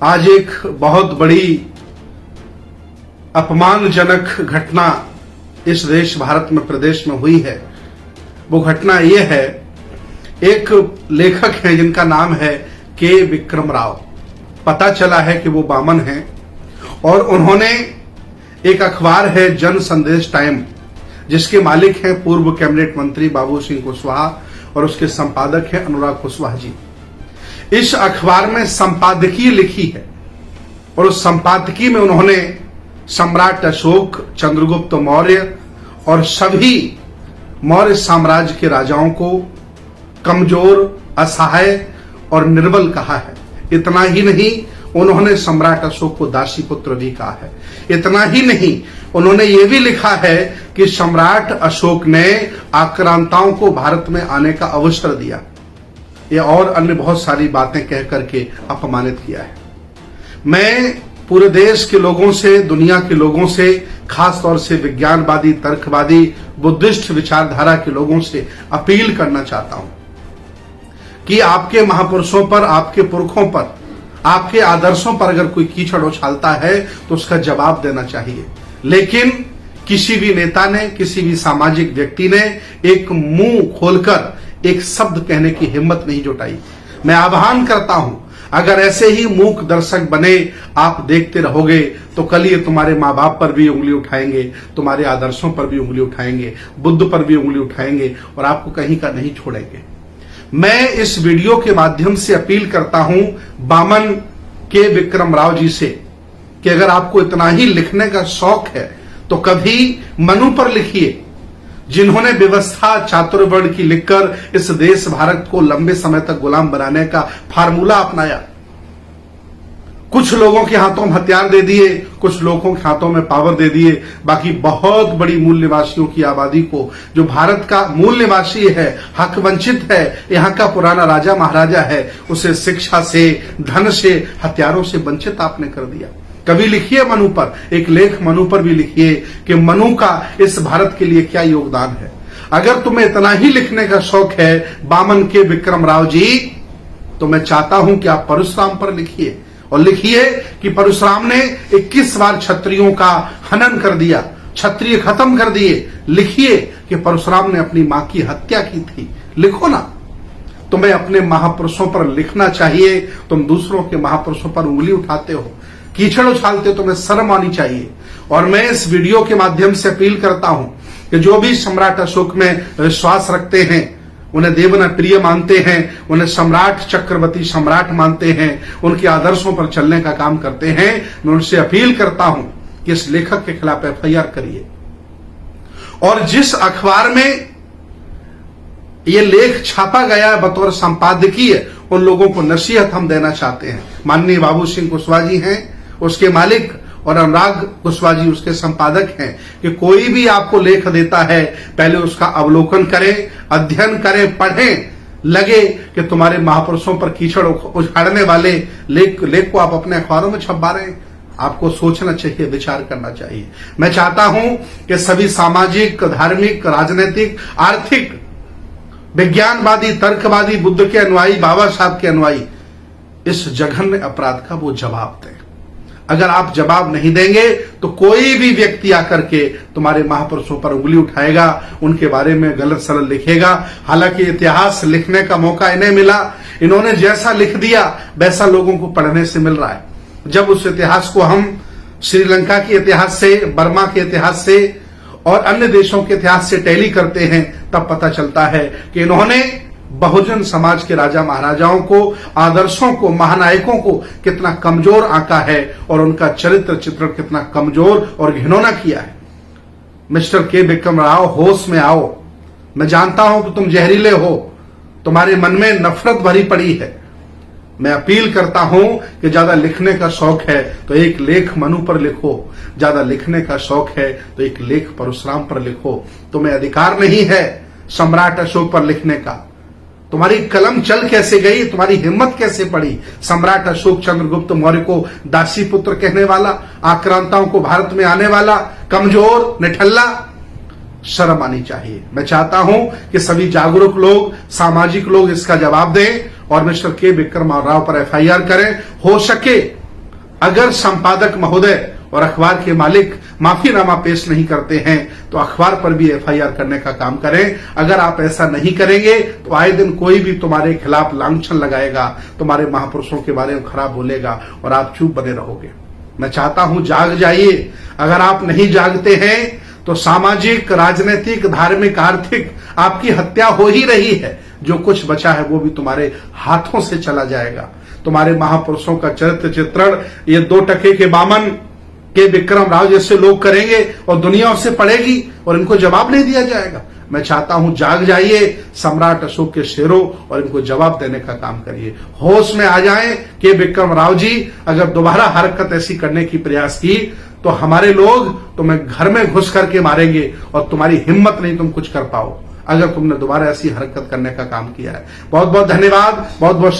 आज एक बहुत बड़ी अपमानजनक घटना इस देश भारत में प्रदेश में हुई है। वो घटना ये है, एक लेखक हैं जिनका नाम है के विक्रम राव। पता चला है कि वो बामन हैं और उन्होंने एक अखबार है जन संदेश टाइम, जिसके मालिक हैं पूर्व कैबिनेट मंत्री बाबू सिंह कुशवाहा और उसके संपादक हैं अनुराग कुशवाहा जी। इस अखबार में संपादकीय लिखी है और उस संपादकीय में उन्होंने सम्राट अशोक, चंद्रगुप्त मौर्य और सभी मौर्य साम्राज्य के राजाओं को कमजोर, असहाय और निर्बल कहा है। इतना ही नहीं, उन्होंने सम्राट अशोक को दासी पुत्र भी कहा है। इतना ही नहीं, उन्होंने ये भी लिखा है कि सम्राट अशोक ने आक्रांताओं को भारत में आने का अवसर दिया। ये और अन्य बहुत सारी बातें कह करके अपमानित किया है। मैं पूरे देश के लोगों से, दुनिया के लोगों से, खास तौर से विज्ञानवादी, तर्कवादी, बुद्धिस्ट विचारधारा के लोगों से अपील करना चाहता हूं कि आपके महापुरुषों पर, आपके पुरखों पर, आपके आदर्शों पर अगर कोई कीचड़ उछालता है तो उसका जवाब देना चाहिए। लेकिन किसी भी नेता ने, किसी भी सामाजिक व्यक्ति ने एक मुंह खोलकर एक शब्द कहने की हिम्मत नहीं जुटाई। मैं आह्वान करता हूं, अगर ऐसे ही मूक दर्शक बने आप देखते रहोगे तो कल ये तुम्हारे माँ बाप पर भी उंगली उठाएंगे, तुम्हारे आदर्शों पर भी उंगली उठाएंगे, बुद्ध पर भी उंगली उठाएंगे और आपको कहीं का नहीं छोड़ेंगे। मैं इस वीडियो के माध्यम से अपील करता हूं बामन के विक्रम राव जी से कि अगर आपको इतना ही लिखने का शौक है तो कभी मनु पर लिखिए, जिन्होंने व्यवस्था चातुर्वर्ण की लिखकर इस देश भारत को लंबे समय तक गुलाम बनाने का फार्मूला अपनाया। कुछ लोगों के हाथों में हथियार दे दिए, कुछ लोगों के हाथों में पावर दे दिए, बाकी बहुत बड़ी मूल निवासियों की आबादी को, जो भारत का मूल निवासी है, हक वंचित है, यहाँ का पुराना राजा महाराजा है, उसे शिक्षा से, धन से, हथियारों से वंचित आपने कर दिया। कभी लिखिए मनु पर, एक लेख मनु पर भी लिखिए कि मनु का इस भारत के लिए क्या योगदान है। अगर तुम्हें इतना ही लिखने का शौक है बामन के विक्रम राव जी, तो मैं चाहता हूं कि आप परशुराम पर लिखिए और लिखिए कि परशुराम ने 21 बार क्षत्रियों का हनन कर दिया, क्षत्रिय खत्म कर दिए। लिखिए कि परशुराम ने अपनी मां की हत्या की थी। लिखो ना। तुम्हें अपने महापुरुषों पर लिखना चाहिए। तुम दूसरों के महापुरुषों पर उंगली उठाते हो, कीचड़ उछालते हो, तुम्हें शर्म आनी चाहिए। और मैं इस वीडियो के माध्यम से अपील करता हूं कि जो भी सम्राट अशोक में विश्वास रखते हैं, उन्हें देवना प्रिय मानते हैं, उन्हें सम्राट चक्रवर्ती सम्राट मानते हैं, उनके आदर्शों पर चलने का काम करते हैं, मैं उनसे अपील करता हूं कि इस लेखक के खिलाफ एफआईआर करिए। और जिस अखबार में यह लेख छापा गया बतौर संपादकीय, उन लोगों को नसीहत हम देना चाहते हैं। माननीय बाबू सिंह कुशवाहा जी हैं उसके मालिक और अनुराग कुशवाहा जी उसके संपादक हैं कि कोई भी आपको लेख देता है पहले उसका अवलोकन करें, अध्ययन करें, पढ़ें। लगे कि तुम्हारे महापुरुषों पर कीचड़ उछाड़ने वाले लेख को आप अपने अखबारों में छपवा रहे हैं, आपको सोचना चाहिए, विचार करना चाहिए। मैं चाहता हूं कि सभी सामाजिक, धार्मिक, राजनीतिक, आर्थिक, विज्ञानवादी, तर्कवादी, बुद्ध के अनुयायी, बाबा साहब के अनुयायी इस जघन्य अपराध का वो जवाब दें। अगर आप जवाब नहीं देंगे तो कोई भी व्यक्ति आकर के तुम्हारे महापुरुषों पर उंगली उठाएगा, उनके बारे में गलत सलत लिखेगा। हालांकि इतिहास लिखने का मौका इन्हें मिला, इन्होंने जैसा लिख दिया वैसा लोगों को पढ़ने से मिल रहा है। जब उस इतिहास को हम श्रीलंका के इतिहास से, बर्मा के इतिहास से और अन्य देशों के इतिहास से टैली करते हैं, तब पता चलता है कि इन्होंने बहुजन समाज के राजा महाराजाओं को, आदर्शों को, महानायकों को कितना कमजोर आंका है और उनका चरित्र चित्रण कितना कमजोर और घिनौना किया है। मिस्टर के विक्रम राव, होश में आओ। मैं जानता हूं कि तुम जहरीले हो, तुम्हारे मन में नफरत भरी पड़ी है। मैं अपील करता हूं कि ज्यादा लिखने का शौक है तो एक लेख मनु पर लिखो, ज्यादा लिखने का शौक है तो एक लेख परशुराम पर लिखो। तुम्हें अधिकार नहीं है सम्राट अशोक पर लिखने का। तुम्हारी कलम चल कैसे गई, तुम्हारी हिम्मत कैसे पड़ी सम्राट अशोक चंद्रगुप्त मौर्य को दासी पुत्र कहने वाला, आक्रांताओं को भारत में आने वाला, कमजोर, निठल्ला। शर्म आनी चाहिए। मैं चाहता हूं कि सभी जागरूक लोग, सामाजिक लोग इसका जवाब दें और मिस्टर के विक्रम राव पर एफआईआर करें। हो सके अगर संपादक महोदय और अखबार के मालिक माफीनामा पेश नहीं करते हैं तो अखबार पर भी एफआईआर करने का काम करें। अगर आप ऐसा नहीं करेंगे तो आए दिन कोई भी तुम्हारे खिलाफ लांछन लगाएगा, तुम्हारे महापुरुषों के बारे में खराब बोलेगा और आप चुप बने रहोगे। मैं चाहता हूं जाग जाइए। अगर आप नहीं जागते हैं तो सामाजिक, राजनीतिक, धार्मिक, आर्थिक आपकी हत्या हो ही रही है। जो कुछ बचा है वो भी तुम्हारे हाथों से चला जाएगा। तुम्हारे महापुरुषों का चरित्र चित्रण ये 2 टके के बामन के विक्रम राव जैसे लोग करेंगे और दुनिया उससे पढ़ेगी और इनको जवाब नहीं दिया जाएगा। मैं चाहता हूं जाग जाइए, सम्राट अशोक के शेरों, और इनको जवाब देने का काम करिए। होश में आ जाएं कि विक्रम राव जी अगर दोबारा हरकत ऐसी करने की प्रयास की तो हमारे लोग तुम्हें घर में घुस करके मारेंगे और तुम्हारी हिम्मत नहीं तुम कुछ कर पाओ अगर तुमने दोबारा ऐसी हरकत करने का काम किया है। बहुत बहुत धन्यवाद। बहुत बहुत